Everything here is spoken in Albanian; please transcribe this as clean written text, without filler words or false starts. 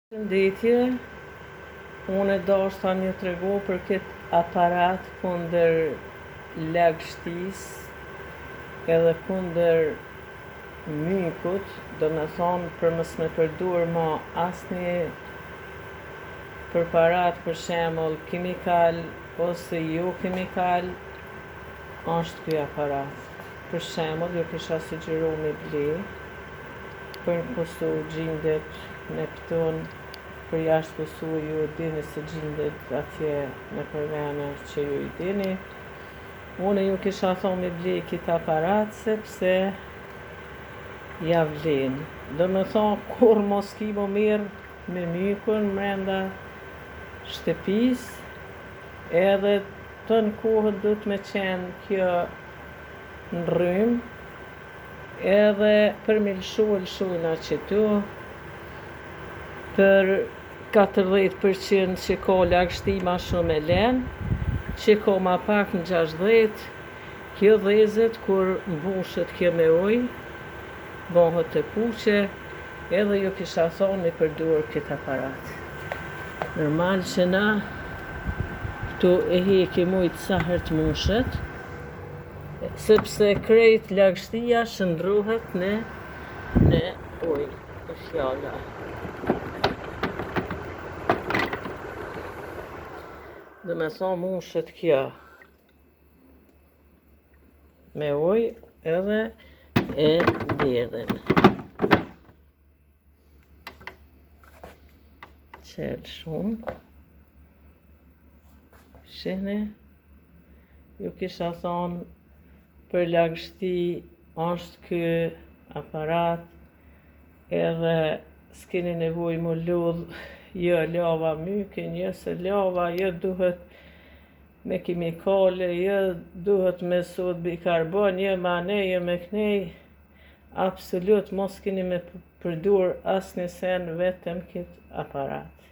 Shëndetje, unë e dashta një tregu për këtë aparat kundër lagështis edhe kundër mykut, do me thonë për mës me përdur ma asni preparat për shembull kimikal ose jo kimikal, është ky aparat. Për shembull, ju kisha sugjeru me ble, për në kustu gjindet në këton, për jashtë kustu ju dini se gjindet atje në përvene që ju i dini. Unë ju kisha thonë me ble këtë aparat sepse ja vlen. Do me thonë kur mos ki mo mirë me mykun mrenda shtëpis, edhe të në kohët du të me qenë kjo në rrym, edhe për me lëshujna qëtu, për 40% që ka lagështi ma shumë e len, që ka ma pak në 60, kjo dhezet kur mbushet kjo me ujë, bëhet e kuqe, edhe ju kisha thonë i përdur këtë aparat. Normal që na këtu e hekim ujtë sa herë të mushet, sepse krejt lagështia shndruhet në ujë, për fjalla. Dhe me thonë mushet kjo me ujë edhe e bjedhin. Qelë shumë. Shihni, ju kisha thonë për lagështi është ky aparat, edhe s'keni nevoj mu ludh jo lava mykin, jo se lava, jo duhet me kimikale, jo duhet me sod bikarbon, jo me ane, jo me knej, absolut mos keni me përdur asnjë sen vetëm këtë aparat.